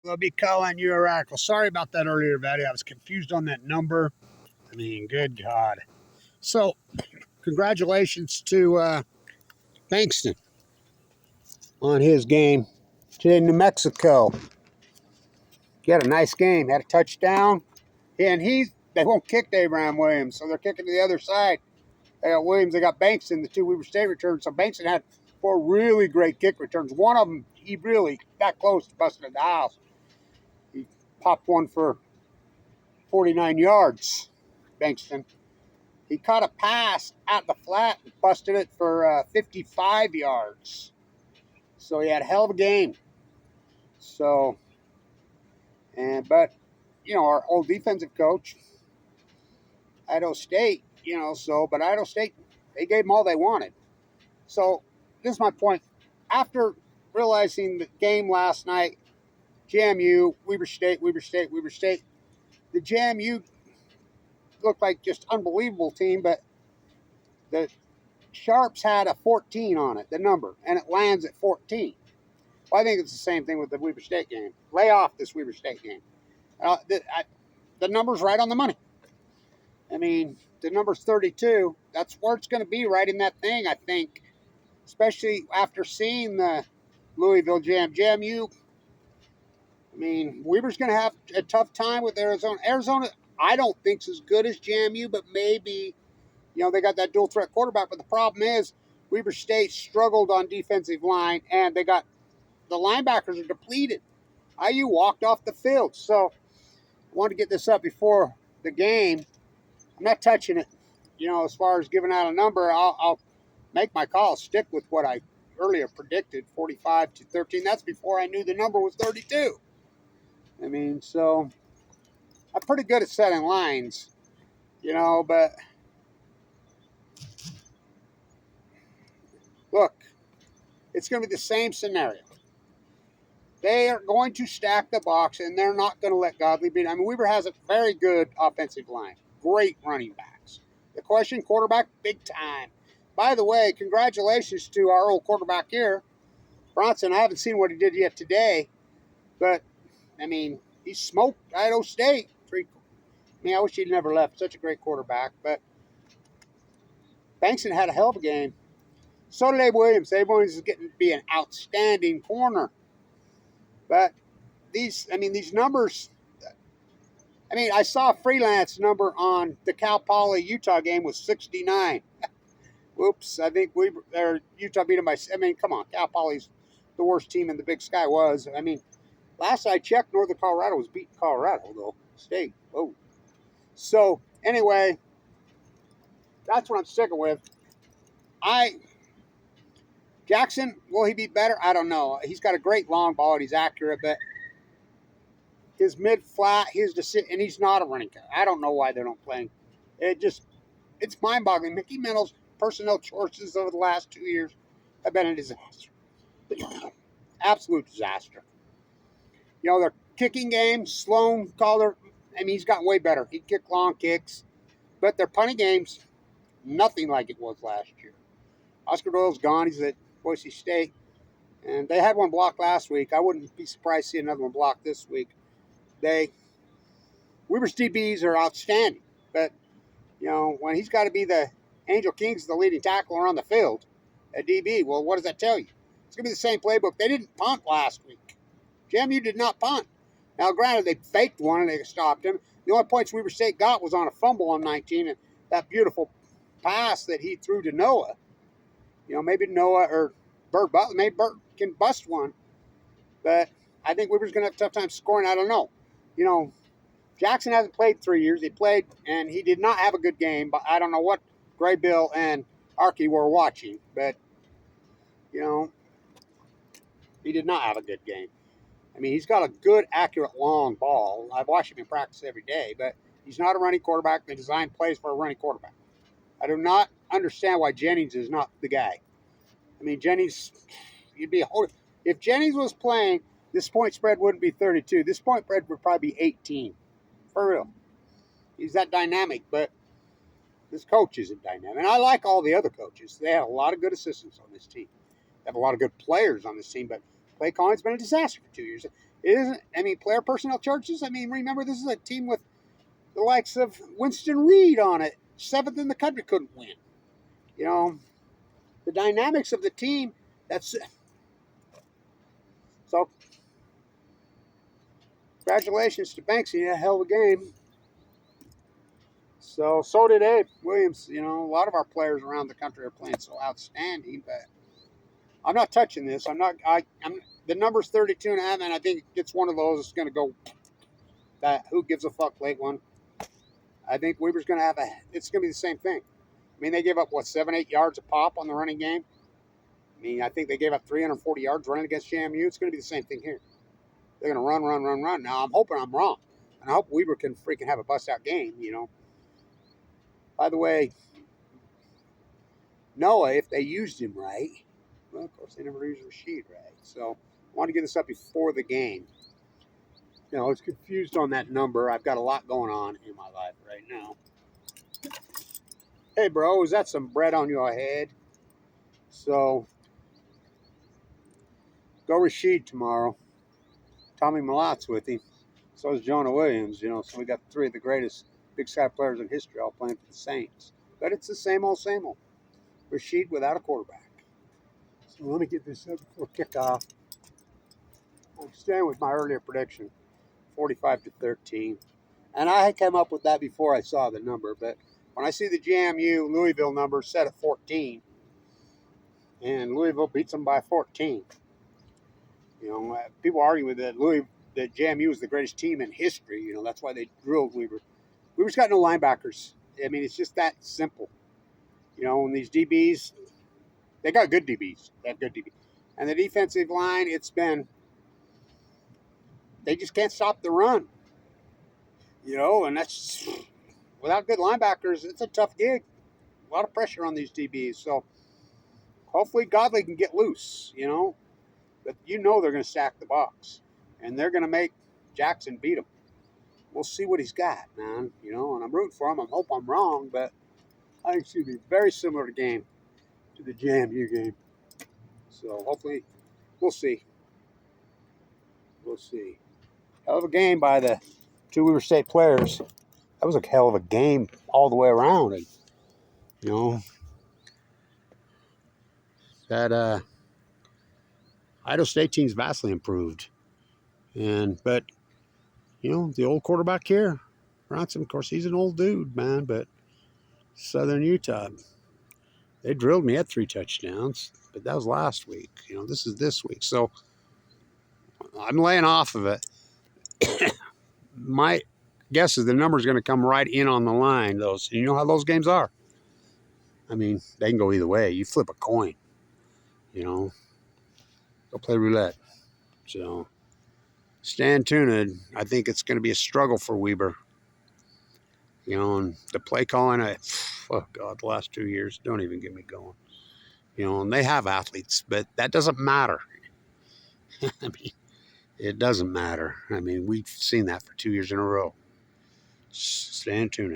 We'll be calling you a radical. Sorry about that earlier, buddy. I was confused on that number. I mean, good God. So, congratulations to Bankston on his game today in New Mexico. He had a nice game, had a touchdown, and they won't kick to Abraham Williams, so they're kicking to the other side. They got Williams, they got Bankston, the two Weber State returns. So Bankston had 4 really great kick returns. One of them, he really got close to busting in the house. He popped one for 49 yards, Bankston. He caught a pass at the flat and busted it for 55 yards. So he had a hell of a game. So, but our old defensive coach, Idaho State, but Idaho State, they gave them all they wanted. So this is my point. After realizing the game last night, JMU, Weber State, the JMU looked like just unbelievable team, but the Sharps had a 14 on it, the number, and it lands at 14. Well, I think it's the same thing with the Weber State game. Lay off this Weber State game. The number's right on the money. I mean, the number's 32. That's where it's going to be, right in that thing, I think, especially after seeing the Louisville JMU. I mean, Weber's going to have a tough time with Arizona. Arizona, I don't think is as good as JMU, but maybe, they got that dual threat quarterback. But the problem is Weber State struggled on defensive line, and the linebackers are depleted. IU walked off the field. So I wanted to get this up before the game. I'm not touching it. As far as giving out a number, I'll make my call, stick with what I earlier predicted, 45-13. That's before I knew the number was 32. I mean, so I'm pretty good at setting lines, but look, it's going to be the same scenario. They are going to stack the box, and they're not going to let Godley beat. I mean, Weber has a very good offensive line, great running backs. The question, quarterback, big time. By the way, congratulations to our old quarterback here, Bronson. I haven't seen what he did yet today, but, I mean, he smoked Idaho State. I wish he'd never left. Such a great quarterback, but Bankston had a hell of a game. So did Abe Williams. Abe Williams is getting to be an outstanding corner. But these numbers, I saw a freelance number on the Cal Poly Utah game was 69. Whoops, I think Utah beat them by, come on, Cal Poly's the worst team in the Big Sky was. Last I checked, Northern Colorado was beating Colorado, though, State. Oh. So, anyway, that's what I'm sticking with. Jackson, will he be better? I don't know. He's got a great long ball and he's accurate, but his mid-flat, and he's not a running guy. I don't know why they don't play him. It's mind-boggling. Mickey Mantle's personnel choices over the last 2 years have been a disaster. Absolute disaster. Their kicking game, Sloan Calder, he's gotten way better. He kicked long kicks, but their punting game's nothing like it was last year. Oscar Doyle's gone. He's at Boise State. And they had one blocked last week. I wouldn't be surprised to see another one blocked this week. Weber's DBs are outstanding. But, when he's got to be the Angel King's the leading tackler on the field at DB, well, what does that tell you? It's going to be the same playbook. They didn't punt last week. JMU did not punt. Now, granted, they faked one and they stopped him. The only points Weber State got was on a fumble on 19 and that beautiful pass that he threw to Noah. Maybe Noah or Bert Butler, maybe Bert can bust one. But I think Weber's going to have a tough time scoring. I don't know. Jackson hasn't played 3 years. He played, and he did not have a good game. But I don't know what Gray Bill and Archie were watching. But, he did not have a good game. He's got a good, accurate, long ball. I've watched him in practice every day. But he's not a running quarterback. They designed plays for a running quarterback. I do not understand why Jennings is not the guy. Jennings, if Jennings was playing, this point spread wouldn't be 32. This point spread would probably be 18. For real. He's that dynamic, but this coach isn't dynamic. And I like all the other coaches. They have a lot of good assistants on this team. They have a lot of good players on this team, but play calling's been a disaster for 2 years. It isn't. I mean, player personnel charges. I mean, remember this is a team with the likes of Winston Reed on it. 7th in the country, couldn't win. You know, the dynamics of the team. That's so. Congratulations to Banksy. He had a hell of a game. So did Abe Williams. You know, a lot of our players around the country are playing so outstanding. But I'm not touching this. I'm the number's 32 and a half, and I think it's one of those that's going to go. That who gives a fuck late one. I think Weber's going to have a. It's going to be the same thing. I mean, they gave up what 7-8 yards a pop on the running game. I mean, I think they gave up 340 yards running against JMU. It's going to be the same thing here. They're going to run. Now I'm hoping I'm wrong, and I hope Weber can freaking have a bust out game. You know. By the way, Noah, if they used him right, well, of course they never used Rashid right. So I want to get this up before the game. You know, I was confused on that number. I've got a lot going on in my life right now. Hey, bro, is that some bread on your head? So, go Rashid tomorrow. Tommy Malot's with him. So is Jonah Williams, you know. So we got 3 of the greatest Big Sky players in history all playing for the Saints. But it's the same old, same old. Rashid without a quarterback. So let me get this up before kickoff. I'm staying with my earlier prediction, 45-13. And I had come up with that before I saw the number. But when I see the JMU Louisville number set at 14, and Louisville beats them by 14, you know, people argue that that JMU is the greatest team in history. You know, that's why they drilled Weber. Weber's got no linebackers. I mean, it's just that simple. You know, and these DBs, they got good DBs. They have good DBs. And the defensive line, they just can't stop the run. You know, and that's, without good linebackers, it's a tough gig. A lot of pressure on these DBs. So hopefully Godley can get loose, you know. But you know they're going to stack the box. And they're going to make Jackson beat them. We'll see what he's got, man. You know, and I'm rooting for him. I hope I'm wrong, but I think it's going to be very similar to the JMU game. So hopefully, we'll see. We'll see. Hell of a game by the 2 Weber State players. That was a hell of a game all the way around. And, you know, that Idaho State team's vastly improved. But you know, the old quarterback here, Ronson, of course, he's an old dude, man. But Southern Utah, they drilled me at 3 touchdowns. But that was last week. You know, this is this week. So I'm laying off of it. My guess is the number's going to come right in on the line. Those, you know how those games are. I mean, they can go either way. You flip a coin, you know. Go play roulette. So, stand tuned. I think it's going to be a struggle for Weber. You know, and the play calling, oh, God, the last 2 years, don't even get me going. You know, and they have athletes, but that doesn't matter. I mean, it doesn't matter. I mean, we've seen that for 2 years in a row. Stand tuned.